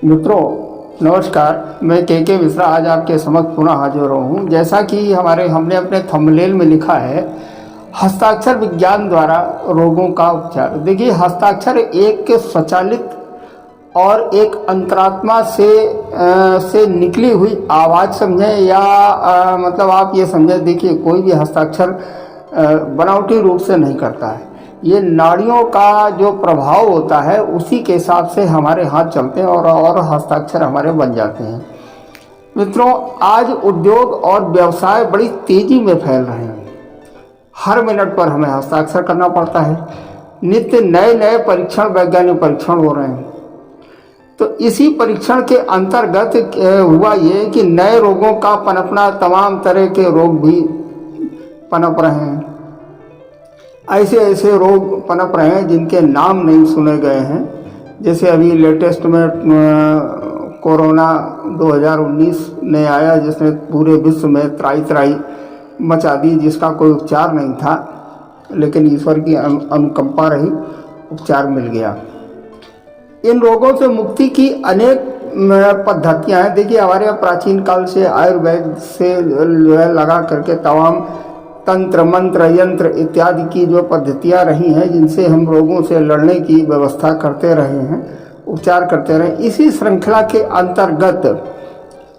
मित्रों नमस्कार, मैं के मिश्रा आज आपके समक्ष पुनः हाजिर हूँ। जैसा कि हमने अपने थंबनेल में लिखा है, हस्ताक्षर विज्ञान द्वारा रोगों का उपचार। देखिए, हस्ताक्षर एक स्वचालित और एक अंतरात्मा से निकली हुई आवाज़ समझें या मतलब आप ये समझें। देखिए, कोई भी हस्ताक्षर बनावटी रूप से नहीं करता है। ये नाड़ियों का जो प्रभाव होता है उसी के हिसाब से हमारे हाथ चलते हैं और हस्ताक्षर हमारे बन जाते हैं। मित्रों, आज उद्योग और व्यवसाय बड़ी तेजी में फैल रहे हैं। हर मिनट पर हमें हस्ताक्षर करना पड़ता है। नित्य नए नए परीक्षण, वैज्ञानिक परीक्षण हो रहे हैं। तो इसी परीक्षण के अंतर्गत हुआ ये कि नए रोगों का पनपना, तमाम तरह के रोग भी पनप रहे हैं। ऐसे ऐसे रोग पनप रहे हैं जिनके नाम नहीं सुने गए हैं। जैसे अभी लेटेस्ट में कोरोना 2019 ने आया, जिसने पूरे विश्व में त्राही त्राही मचा दी, जिसका कोई उपचार नहीं था, लेकिन ईश्वर की अनुकंपा रही, उपचार मिल गया। इन रोगों से मुक्ति की अनेक पद्धतियां हैं। देखिए, हमारे यहाँ प्राचीन काल से आयुर्वेद से लगा करके तमाम तंत्र, मंत्र, यंत्र इत्यादि की जो पद्धतियां रही हैं, जिनसे हम रोगों से लड़ने की व्यवस्था करते रहे हैं, उपचार करते रहे। इसी श्रृंखला के अंतर्गत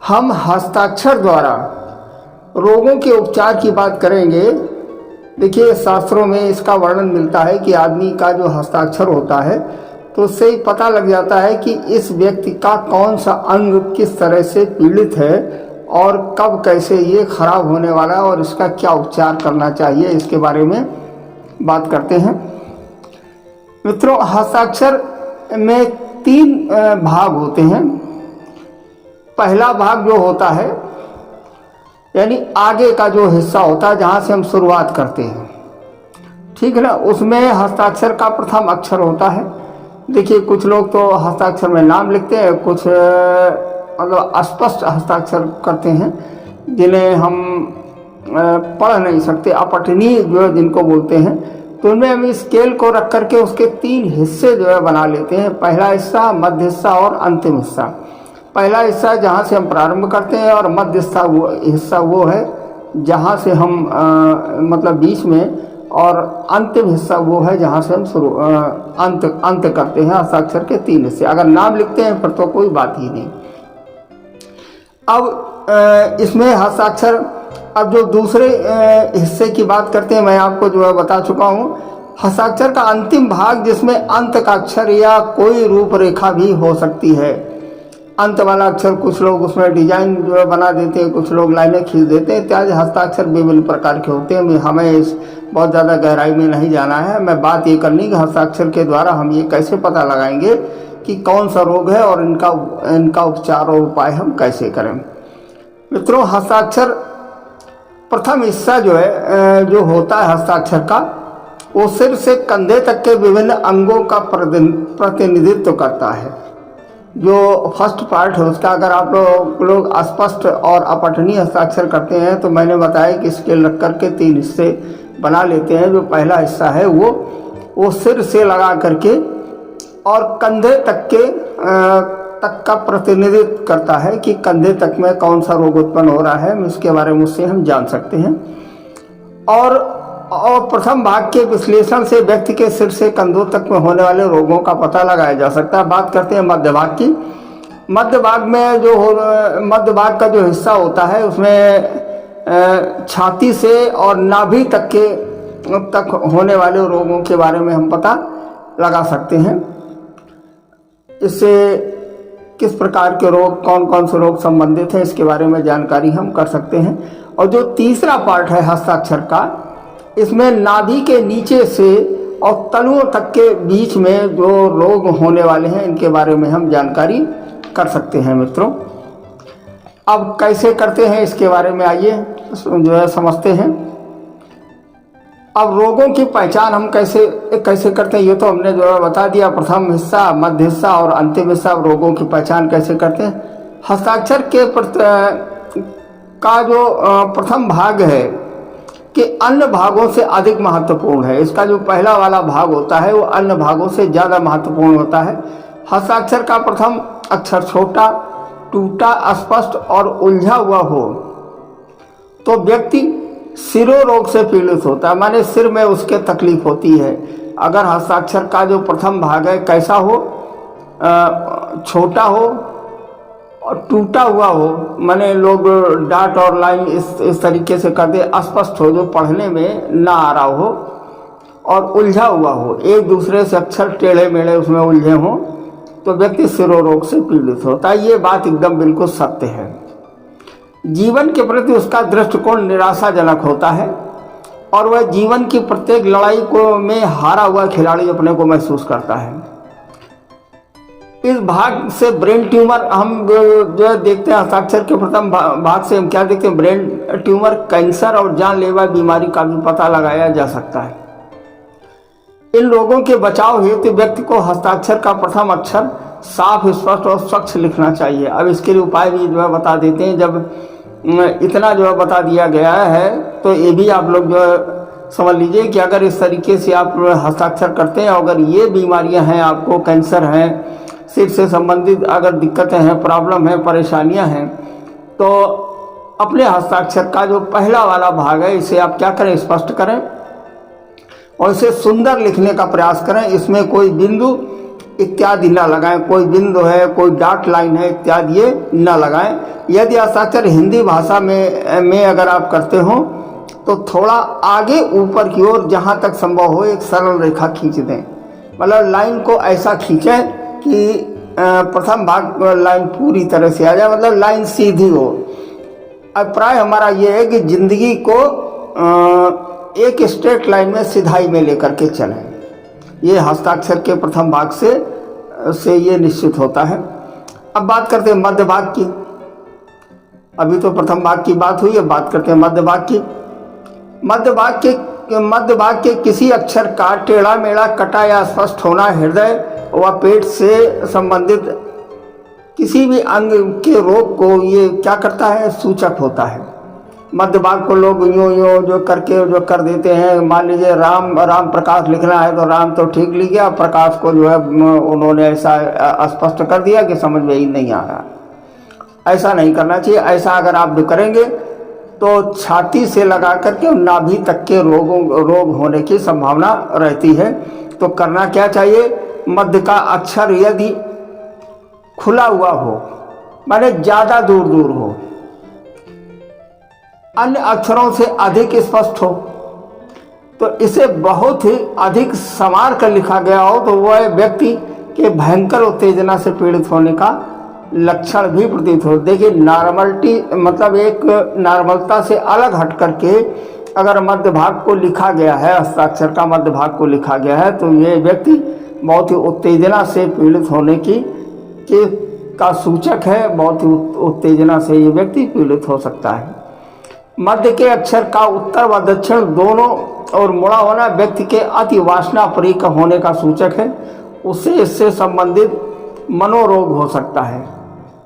हम हस्ताक्षर द्वारा रोगों के उपचार की बात करेंगे। देखिए, शास्त्रों में इसका वर्णन मिलता है कि आदमी का जो हस्ताक्षर होता है तो उससे ही पता लग जाता है कि इस व्यक्ति का कौन सा अंग किस तरह से पीड़ित है और कब कैसे ये खराब होने वाला है और इसका क्या उपचार करना चाहिए, इसके बारे में बात करते हैं। मित्रों, हस्ताक्षर में 3 भाग होते हैं। पहला भाग जो होता है, यानी आगे का जो हिस्सा होता है, जहाँ से हम शुरुआत करते हैं, ठीक है ना, उसमें हस्ताक्षर का प्रथम अक्षर होता है। देखिए, कुछ लोग तो हस्ताक्षर में नाम लिखते हैं, कुछ मतलब अस्पष्ट हस्ताक्षर करते हैं, जिन्हें हम पढ़ नहीं सकते, अपठनीय जो जिनको बोलते हैं। तो उनमें हम स्केल को रख करके उसके 3 हिस्से जो है बना लेते हैं। पहला हिस्सा, मध्य हिस्सा और अंतिम हिस्सा। पहला हिस्सा जहाँ से हम प्रारंभ करते हैं, और मध्य हिस्सा वो है जहाँ से हम मतलब बीच में, और अंतिम हिस्सा वो है जहाँ से हम अंत करते हैं। हस्ताक्षर के 3 हिस्से। अगर नाम लिखते हैं फिर तो कोई बात ही नहीं। अब इसमें हस्ताक्षर, अब जो दूसरे हिस्से की बात करते हैं, मैं आपको जो है बता चुका हूँ। हस्ताक्षर का अंतिम भाग, जिसमें अंत का अक्षर या कोई रूपरेखा भी हो सकती है। अंत वाला अक्षर, कुछ लोग उसमें डिजाइन जो है बना देते हैं, कुछ लोग लाइनें खींच देते हैं इत्यादि। हस्ताक्षर विभिन्न प्रकार के होते हैं। हमें बहुत ज़्यादा गहराई में नहीं जाना है। मैं बात ये करनी कि हस्ताक्षर के द्वारा हम ये कैसे पता लगाएंगे कि कौन सा रोग है और इनका उपचार और उपाय हम कैसे करें। मित्रों, हस्ताक्षर प्रथम हिस्सा जो है, जो होता है हस्ताक्षर का, वो सिर से कंधे तक के विभिन्न अंगों का प्रतिनिधित्व करता है। जो फर्स्ट पार्ट है उसका, अगर आप लोग अस्पष्ट और अपठनीय हस्ताक्षर करते हैं, तो मैंने बताया कि स्केल रख करके 3 हिस्से बना लेते हैं। जो पहला हिस्सा है वो सिर से लगा करके और कंधे तक का प्रतिनिधित्व करता है कि कंधे तक में कौन सा रोग उत्पन्न हो रहा है, इसके बारे में उससे हम जान सकते हैं। और प्रथम भाग के विश्लेषण से व्यक्ति के सिर से कंधों तक में होने वाले रोगों का पता लगाया जा सकता है। बात करते हैं मध्य भाग की। मध्य भाग में मध्य भाग का जो हिस्सा होता है, उसमें छाती से और नाभि तक होने वाले रोगों के बारे में हम पता लगा सकते हैं। इससे किस प्रकार के रोग, कौन कौन से रोग संबंधित हैं, इसके बारे में जानकारी हम कर सकते हैं। और जो तीसरा पार्ट है हस्ताक्षर का, इसमें नाभि के नीचे से और तलुओं तक के बीच में जो रोग होने वाले हैं, इनके बारे में हम जानकारी कर सकते हैं। मित्रों, अब कैसे करते हैं इसके बारे में आइए जो है समझते हैं। अब रोगों की पहचान हम कैसे करते हैं, ये तो हमने जो है बता दिया। प्रथम हिस्सा, मध्य हिस्सा और अंतिम हिस्सा। रोगों की पहचान कैसे करते हैं? हस्ताक्षर के का जो प्रथम भाग है कि अन्य भागों से अधिक महत्वपूर्ण है। इसका जो पहला वाला भाग होता है वो अन्य भागों से ज़्यादा महत्वपूर्ण होता है। हस्ताक्षर का प्रथम अक्षर छोटा, टूटा, अस्पष्ट और उलझा हुआ हो तो व्यक्ति शिरोरोग से पीड़ित होता है, माने सिर में उसके तकलीफ होती है। अगर हस्ताक्षर का जो प्रथम भाग है कैसा हो, छोटा हो और टूटा हुआ हो, माने लोग डाट और लाइन इस तरीके से कर दे, अस्पष्ट हो, जो पढ़ने में ना आ रहा हो, और उलझा हुआ हो, एक दूसरे से अक्षर टेढ़े मेढ़े उसमें उलझे हों, तो व्यक्ति शिरोरोग से पीड़ित होता है। ये बात एकदम बिल्कुल सत्य है। जीवन के प्रति उसका दृष्टिकोण निराशाजनक होता है और वह जीवन की प्रत्येक लड़ाई में हारा हुआ खिलाड़ी अपने को महसूस करता है। इस भाग से ब्रेन ट्यूमर हम जो देखते हैं, हस्ताक्षर के प्रथम भाग से हम क्या देखते हैं, ब्रेन ट्यूमर, कैंसर और जानलेवा बीमारी का भी पता लगाया जा सकता है। इन लोगों के बचाव हेतु व्यक्ति को हस्ताक्षर का प्रथम अक्षर साफ, स्पष्ट और स्वच्छ लिखना चाहिए। अब इसके लिए उपाय भी जो है बता देते हैं। जब इतना जो है बता दिया गया है तो ये भी आप लोग जो है समझ लीजिए कि अगर इस तरीके से आप हस्ताक्षर करते हैं, अगर ये बीमारियां हैं, आपको कैंसर है, सिर से संबंधित अगर दिक्कतें हैं, प्रॉब्लम है, परेशानियां हैं, तो अपने हस्ताक्षर का जो पहला वाला भाग है इसे आप क्या करें, स्पष्ट करें और इसे सुंदर लिखने का प्रयास करें। इसमें कोई बिंदु इत्यादि न लगाएं, कोई बिंदु है, कोई डॉट लाइन है इत्यादि ये न लगाएं। यदि हस्ताक्षर हिंदी भाषा में अगर आप करते हो तो थोड़ा आगे ऊपर की ओर जहाँ तक संभव हो एक सरल रेखा खींच दें, मतलब लाइन को ऐसा खींचें कि प्रथम भाग लाइन पूरी तरह से आ जाए, मतलब लाइन सीधी हो। अभिप्राय हमारा ये है कि जिंदगी को एक स्ट्रेट लाइन में सिधाई में लेकर के चलें। ये हस्ताक्षर के प्रथम भाग से ये निश्चित होता है। अब बात करते हैं मध्य भाग की। अभी तो प्रथम भाग की बात हुई है, बात करते हैं मध्य भाग की। मध्य भाग के किसी अक्षर का टेढ़ा मेढ़ा, कटा या स्पष्ट होना हृदय व पेट से संबंधित किसी भी अंग के रोग को ये क्या करता है, सूचक होता है। मध्य भाग को लोग यूं जो करके जो कर देते हैं। मान लीजिए राम प्रकाश लिखना है तो राम तो ठीक लिख गया, प्रकाश को जो है उन्होंने ऐसा स्पष्ट कर दिया कि समझ में ही नहीं आ रहा। ऐसा नहीं करना चाहिए। ऐसा अगर आप जो करेंगे तो छाती से लगा करके नाभि तक के रोग होने की संभावना रहती है। तो करना क्या चाहिए, मध्य का अक्षर यदि खुला हुआ हो, माने ज़्यादा दूर हो, अन्य अक्षरों से अधिक स्पष्ट हो, तो इसे बहुत ही अधिक संवार कर लिखा गया हो, तो वह व्यक्ति के भयंकर उत्तेजना से पीड़ित होने का लक्षण भी प्रतीत हो। देखिए, नॉर्मलिटी मतलब एक नॉर्मलता से अलग हट करके अगर मध्य भाग को लिखा गया है, हस्ताक्षर का मध्य भाग को लिखा गया है, तो ये व्यक्ति बहुत ही उत्तेजना से पीड़ित होने का सूचक है। बहुत ही उत्तेजना से ये व्यक्ति पीड़ित हो सकता है। मध्य के अक्षर का उत्तर व दक्षिण दोनों और मुड़ा होना व्यक्ति के अति वासनापरीक होने का सूचक है। इससे संबंधित मनोरोग हो सकता है,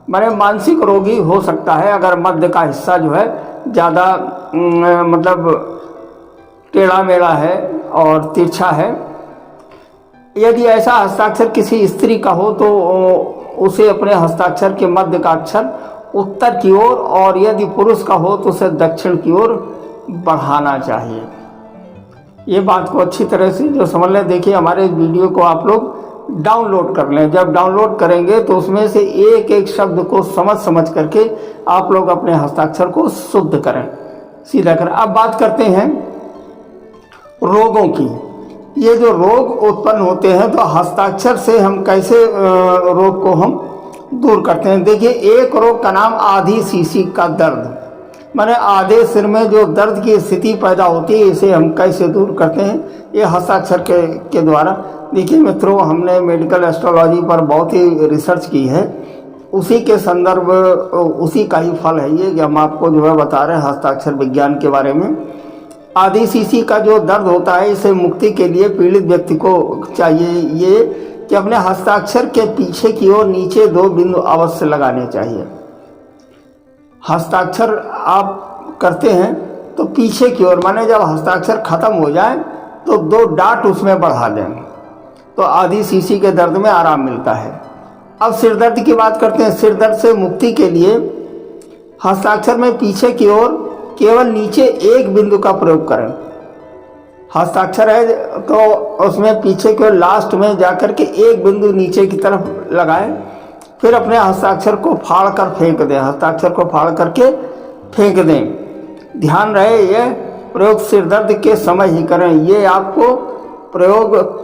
माने मानसिक रोगी हो सकता है अगर मध्य का हिस्सा जो है ज़्यादा मतलब टेढ़ा मेढ़ा है और तिरछा है। यदि ऐसा हस्ताक्षर किसी स्त्री का हो तो उसे अपने हस्ताक्षर के मध्य का अक्षर उत्तर की ओर और यदि पुरुष का हो तो उसे दक्षिण की ओर बढ़ाना चाहिए। ये बात को अच्छी तरह से जो समझ लें, देखिए हमारे वीडियो को आप लोग डाउनलोड कर लें। जब डाउनलोड करेंगे तो उसमें से एक एक शब्द को समझ करके आप लोग अपने हस्ताक्षर को शुद्ध करें, सीधा करें। अब बात करते हैं रोगों की। ये जो रोग उत्पन्न होते हैं तो हस्ताक्षर से हम कैसे रोग को हम दूर करते हैं। देखिए, एक रोग का नाम आधी शीशी का दर्द, माने आधे सिर में जो दर्द की स्थिति पैदा होती है, इसे हम कैसे दूर करते हैं, ये हस्ताक्षर के द्वारा। देखिए मित्रों, हमने मेडिकल एस्ट्रोलॉजी पर बहुत ही रिसर्च की है, उसी के संदर्भ उसी का ही फल है ये कि हम आपको जो है बता रहे हैं हस्ताक्षर विज्ञान के बारे में। आधी शीशी का जो दर्द होता है, इसे मुक्ति के लिए पीड़ित व्यक्ति को चाहिए ये कि अपने हस्ताक्षर के पीछे की ओर नीचे 2 बिंदु अवश्य लगाने चाहिए। हस्ताक्षर आप करते हैं तो पीछे की ओर, माने जब हस्ताक्षर खत्म हो जाए तो 2 डॉट उसमें बढ़ा दें, तो आधी शीशी के दर्द में आराम मिलता है। अब सिरदर्द की बात करते हैं। सिरदर्द से मुक्ति के लिए हस्ताक्षर में पीछे की ओर केवल नीचे एक बिंदु का प्रयोग करें। हस्ताक्षर है तो उसमें पीछे की ओर लास्ट में जाकर के एक बिंदु नीचे की तरफ लगाएं, फिर अपने हस्ताक्षर को फाड़ कर फेंक दें। हस्ताक्षर को फाड़ करके फेंक दें। ध्यान रहे यह प्रयोग सिरदर्द के समय ही करें। ये आपको प्रयोग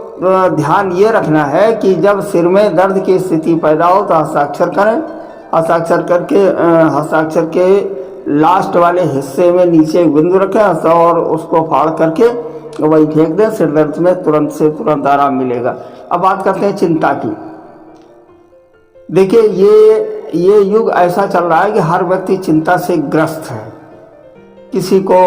ध्यान ये रखना है कि जब सिर में दर्द की स्थिति पैदा हो तो हस्ताक्षर करें। हस्ताक्षर करके हस्ताक्षर के लास्ट वाले हिस्से में नीचे एक बिंदु रखें और उसको फाड़ करके वही फेंक दें। सिर दर्द में तुरंत से तुरंत आराम मिलेगा। अब बात करते हैं चिंता की। देखिए ये युग ऐसा चल रहा है कि हर व्यक्ति चिंता से ग्रस्त है। किसी को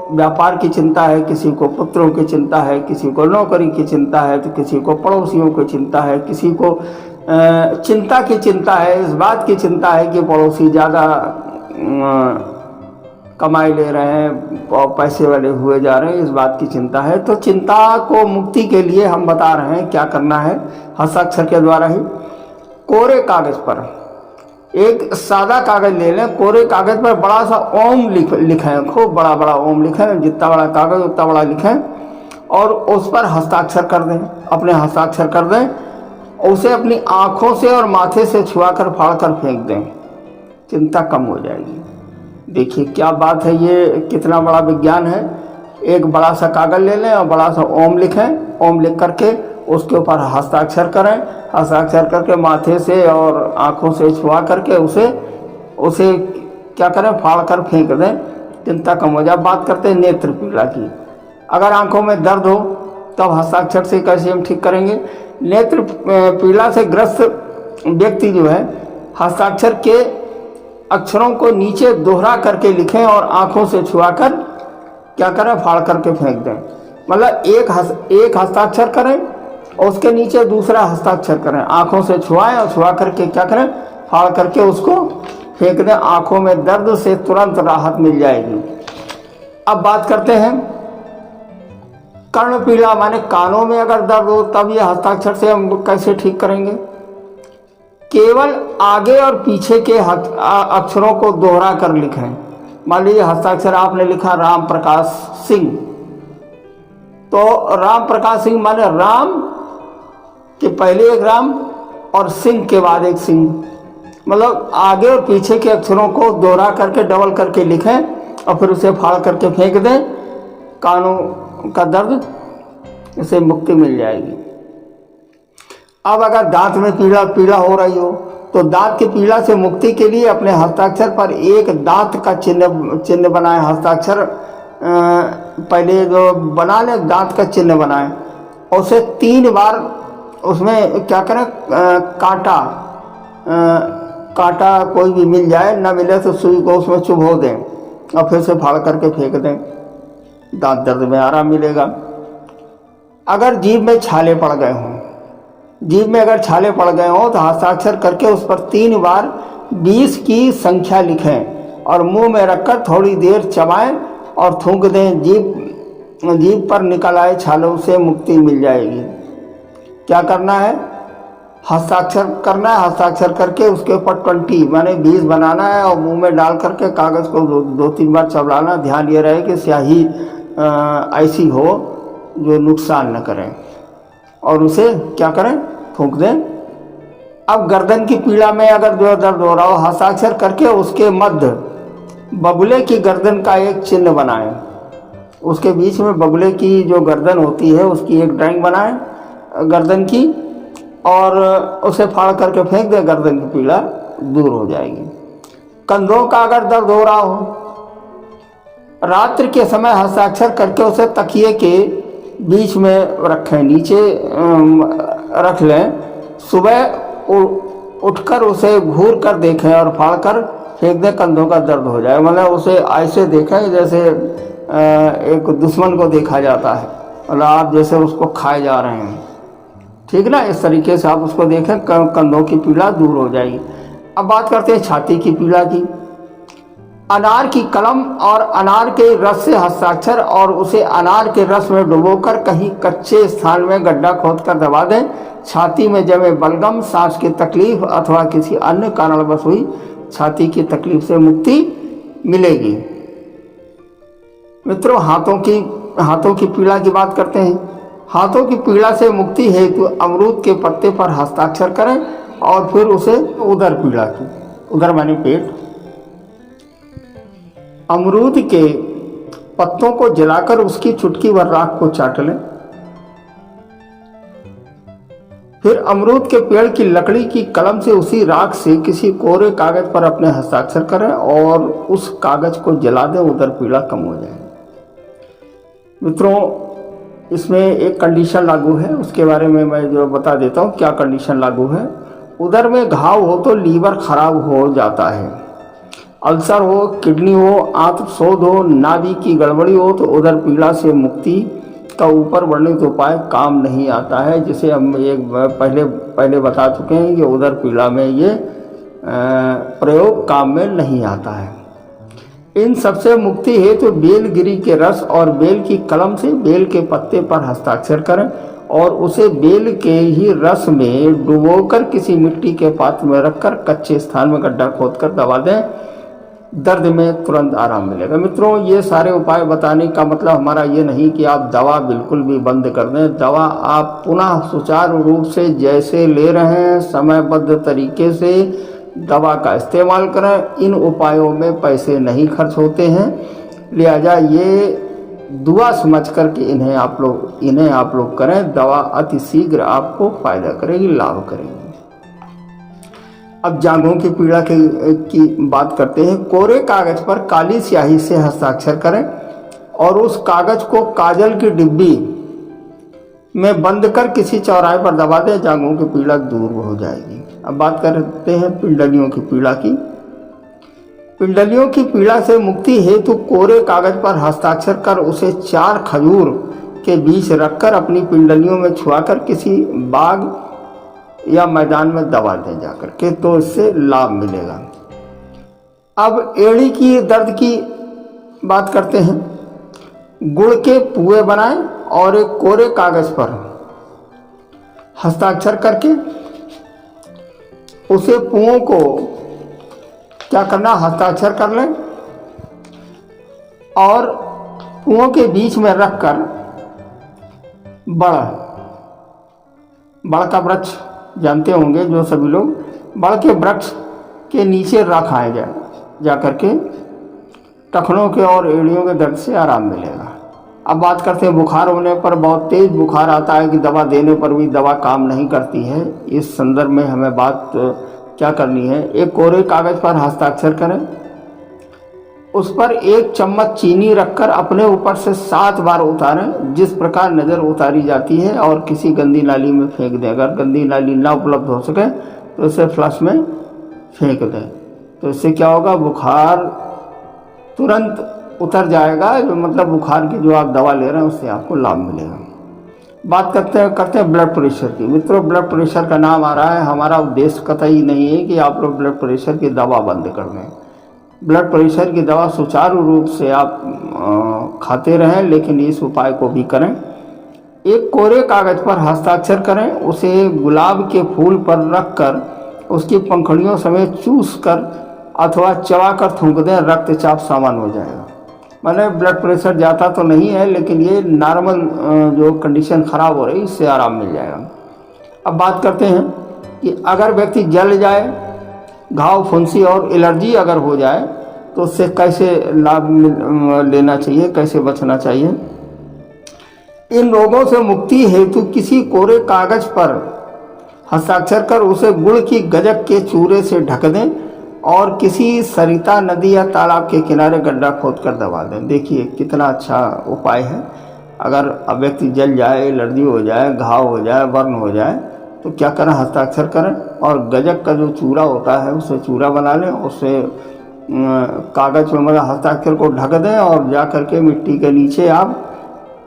व्यापार की चिंता है, किसी को पुत्रों की चिंता है, किसी को नौकरी की चिंता है, तो किसी को पड़ोसियों की चिंता है, किसी को चिंता की चिंता है, इस बात की चिंता है कि पड़ोसी ज़्यादा कमाई ले रहे हैं और पैसे वाले हुए जा रहे हैं, इस बात की चिंता है। तो चिंता को मुक्ति के लिए हम बता रहे हैं क्या करना है हस्ताक्षर के द्वारा ही। कोरे कागज पर एक सादा कागज ले लें, कोरे कागज पर बड़ा सा ओम लिखें, खूब बड़ा बड़ा ओम लिखें, जितना बड़ा कागज उतना बड़ा लिखें और उस पर हस्ताक्षर कर दें, अपने हस्ताक्षर कर दें। उसे अपनी आँखों से और माथे से छुआ कर फाड़ कर फेंक दें, चिंता कम हो जाएगी। देखिए क्या बात है, ये कितना बड़ा विज्ञान है। एक बड़ा सा कागज ले लें और बड़ा सा ओम लिखें, ओम लिख करके उसके ऊपर हस्ताक्षर करें, हस्ताक्षर करके माथे से और आँखों से छुआ करके उसे क्या करें, फाड़ कर फेंक दें, चिंता कम हो जाए। बात करते हैं नेत्र पीड़ा की। अगर आँखों में दर्द हो तब हस्ताक्षर से कैसे हम ठीक करेंगे। नेत्र पीड़ा से ग्रस्त व्यक्ति जो है हस्ताक्षर के अक्षरों को नीचे दोहरा करके लिखें और आँखों से छुआ कर क्या करें, फाड़ करके फेंक दें। मतलब एक हस्ताक्षर करें और उसके नीचे दूसरा हस्ताक्षर करें, आँखों से छुआएं और छुआ करके क्या करें, फाड़ करके उसको फेंक दें। आँखों में दर्द से तुरंत राहत मिल जाएगी। अब बात करते हैं कर्ण पीड़ा, माने कानों में अगर दर्द हो तब ये हस्ताक्षर से हम कैसे ठीक करेंगे। केवल आगे और पीछे के अक्षरों को दोहरा कर लिखें। मान लीजिए हस्ताक्षर आपने लिखा राम प्रकाश सिंह, तो राम प्रकाश सिंह माने राम के पहले एक राम और सिंह के बाद एक सिंह, मतलब आगे और पीछे के अक्षरों को दोहरा करके डबल करके लिखें और फिर उसे फाड़ करके फेंक दें। कानों का दर्द से मुक्ति मिल जाएगी। अब अगर दांत में पीड़ा हो रही हो तो दांत की पीड़ा से मुक्ति के लिए अपने हस्ताक्षर पर एक दांत का चिन्ह बनाएं। हस्ताक्षर पहले जो बना लें, दांत का चिन्ह बनाएं और उसे 3 बार उसमें क्या करें, कांटा कोई भी मिल जाए, ना मिले तो सुई को उसमें चुभो दें और फिर से फाड़ करके फेंक दें, दांत दर्द में आराम मिलेगा। अगर जीभ में छाले पड़ गए हों, जीभ में अगर छाले पड़ गए हों तो हस्ताक्षर करके उस पर 3 बार 20 की संख्या लिखें और मुंह में रखकर थोड़ी देर चबाएं और थूक दें। जीभ पर निकल आए छालों से मुक्ति मिल जाएगी। क्या करना है, हस्ताक्षर करना है, हस्ताक्षर करके उसके ऊपर 20 माने 20 बनाना है और मुंह में डाल करके कागज़ को 2-3 बार चबलाना। ध्यान ये रहे कि स्याही ऐसी हो जो नुकसान न करें और उसे क्या करें, फूंक दें। अब गर्दन की पीड़ा में अगर जो दर्द हो रहा हो, हस्ताक्षर करके उसके मध्य बगुले की गर्दन का एक चिन्ह बनाएं। उसके बीच में बगुले की जो गर्दन होती है उसकी एक ड्राइंग बनाएं गर्दन की और उसे फाड़ करके फेंक दें, गर्दन की पीड़ा दूर हो जाएगी। कंधों का अगर दर्द हो रहा हो, रात्रि के समय हस्ताक्षर करके उसे तकिए के बीच में रखें, नीचे रख लें। सुबह उठकर उसे घूर कर देखें और फाड़ कर फेंक दें, कंधों का दर्द हो जाए। मतलब उसे ऐसे देखें जैसे एक दुश्मन को देखा जाता है, मतलब आप जैसे उसको खाए जा रहे हैं, ठीक ना, इस तरीके से आप उसको देखें, कंधों की पीड़ा दूर हो जाएगी। अब बात करते हैं छाती की पीड़ा की। अनार की कलम और अनार के रस से हस्ताक्षर और उसे अनार के रस में डुबोकर कहीं कच्चे स्थान में गड्ढा खोदकर दबा दें। छाती में जमे बलगम, सांस की तकलीफ अथवा किसी अन्य कारणवश हुई छाती की तकलीफ से मुक्ति मिलेगी। मित्रों, हाथों की पीड़ा की बात करते हैं। हाथों की पीड़ा से मुक्ति हेतु अमरूद के पत्ते पर हस्ताक्षर करें और फिर उसे उदर पीड़ा की, उदर माने पेट, अमरूद के पत्तों को जलाकर उसकी चुटकी भर राख को चाट लें। फिर अमरूद के पेड़ की लकड़ी की कलम से उसी राख से किसी कोरे कागज पर अपने हस्ताक्षर करें और उस कागज को जला दें, उदर पीड़ा कम हो जाए। मित्रों, इसमें एक कंडीशन लागू है, उसके बारे में मैं जो बता देता हूँ क्या कंडीशन लागू है। उदर में घाव हो तो लीवर खराब हो जाता है, अल्सर हो, किडनी हो, आंत शोध हो, नाभि की गड़बड़ी हो तो उदर पीड़ा से मुक्ति का ऊपर वर्णित उपाय काम नहीं आता है, जिसे हम एक पहले बता चुके हैं कि उदर पीड़ा में ये प्रयोग काम में नहीं आता है। इन सबसे मुक्ति हेतु तो बेलगिरी के रस और बेल की कलम से बेल के पत्ते पर हस्ताक्षर करें और उसे बेल के ही रस में डुबोकर किसी मिट्टी के पात्र में रखकर कच्चे स्थान में गड्ढा खोदकर दबा दें, दर्द में तुरंत आराम मिलेगा। मित्रों, ये सारे उपाय बताने का मतलब हमारा ये नहीं कि आप दवा बिल्कुल भी बंद कर दें। दवा आप पुनः सुचारू रूप से जैसे ले रहे हैं समयबद्ध तरीके से दवा का इस्तेमाल करें। इन उपायों में पैसे नहीं खर्च होते हैं, लिहाजा ये दुआ समझ कर के इन्हें आप लोग करें। दवा अति शीघ्र आपको फायदा करेगी, लाभ करेगी। अब जांघों की पीड़ा की बात करते हैं। कोरे कागज पर काली स्याही से हस्ताक्षर करें और उस कागज को काजल की डिब्बी में बंद कर किसी चौराहे पर दबा दें, जांघों की पीड़ा दूर हो जाएगी। अब बात करते हैं पिंडलियों की पीड़ा की। पिंडलियों की पीड़ा से मुक्ति हेतु कोरे कागज पर हस्ताक्षर कर उसे 4 खजूर के बीच रखकर अपनी पिंडलियों में छुआकर किसी बाग या मैदान में दबा दें जाकर के, तो इससे लाभ मिलेगा। अब एड़ी की दर्द की बात करते हैं। गुड़ के पुए बनाएं और एक कोरे कागज पर हस्ताक्षर करके उसे पुओं को क्या करना, हस्ताक्षर कर लें और पुओं के बीच में रखकर बड़ का वृक्ष जानते होंगे जो सभी लोग, बड़ के वृक्ष के नीचे रख आए जा करके टखनों के और एड़ियों के दर्द से आराम मिलेगा। अब बात करते हैं बुखार होने पर। बहुत तेज बुखार आता है कि दवा देने पर भी दवा काम नहीं करती है। इस संदर्भ में हमें बात क्या करनी है, एक कोरे कागज पर हस्ताक्षर करें, उस पर 1 चम्मच चीनी रखकर अपने ऊपर से 7 बार उतारें, जिस प्रकार नज़र उतारी जाती है, और किसी गंदी नाली में फेंक दें। अगर गंदी नाली ना उपलब्ध हो सके तो इसे फ्लश में फेंक दें, तो इससे क्या होगा, बुखार तुरंत उतर जाएगा। मतलब बुखार की जो आप दवा ले रहे हैं उससे आपको लाभ मिलेगा। बात करते हैं ब्लड प्रेशर की। मित्रों, ब्लड प्रेशर का नाम आ रहा है, हमारा उद्देश्य कतई नहीं है कि आप लोग ब्लड प्रेशर की दवा बंद कर दें। ब्लड प्रेशर की दवा सुचारू रूप से आप खाते रहें, लेकिन इस उपाय को भी करें। एक कोरे कागज पर हस्ताक्षर करें, उसे गुलाब के फूल पर रखकर उसकी पंखुड़ियों समेत चूस कर अथवा चबा कर थूक दें, रक्तचाप सामान्य हो जाएगा। मैंने ब्लड प्रेशर जाता तो नहीं है, लेकिन ये नॉर्मल जो कंडीशन ख़राब हो रही है इससे आराम मिल जाएगा। अब बात करते हैं कि अगर व्यक्ति जल जाए, घाव, फुंसी और एलर्जी अगर हो जाए तो उससे कैसे लाभ लेना चाहिए, कैसे बचना चाहिए। इन रोगों से मुक्ति हेतु किसी कोरे कागज पर हस्ताक्षर कर उसे गुड़ की गजक के चूरे से ढक दें और किसी सरिता नदी या तालाब के किनारे गड्ढा खोदकर दबा दें। देखिए कितना अच्छा उपाय है। अगर व्यक्ति जल जाए, एलर्जी हो जाए, घाव हो जाए, बर्न हो जाए तो क्या करें, हस्ताक्षर करें और गजक का जो चूरा होता है उसे चूरा बना लें, उससे कागज में मतलब हस्ताक्षर को ढक दें और जा करके मिट्टी के नीचे आप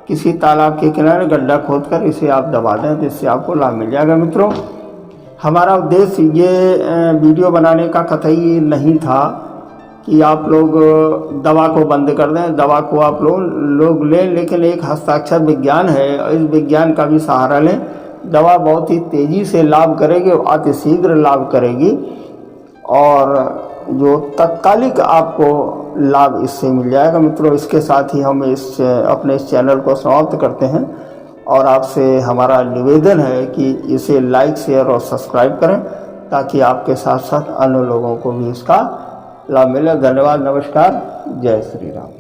किसी तालाब के किनारे गड्ढा खोदकर इसे आप दबा दें, जिससे आपको लाभ मिल जाएगा। मित्रों, हमारा उद्देश्य ये वीडियो बनाने का कतई नहीं था कि आप लोग दवा को बंद कर दें। दवा को आप लोग लें, लेकिन एक हस्ताक्षर विज्ञान है, इस विज्ञान का भी सहारा लें दवा बहुत ही तेज़ी से लाभ करेगी, अति शीघ्र लाभ करेगी और जो तत्कालिक आपको लाभ इससे मिल जाएगा। मित्रों, इसके साथ ही हम अपने इस चैनल को समाप्त करते हैं और आपसे हमारा निवेदन है कि इसे लाइक, शेयर और सब्सक्राइब करें ताकि आपके साथ साथ अन्य लोगों को भी इसका लाभ मिले। धन्यवाद, नमस्कार, जय श्री राम।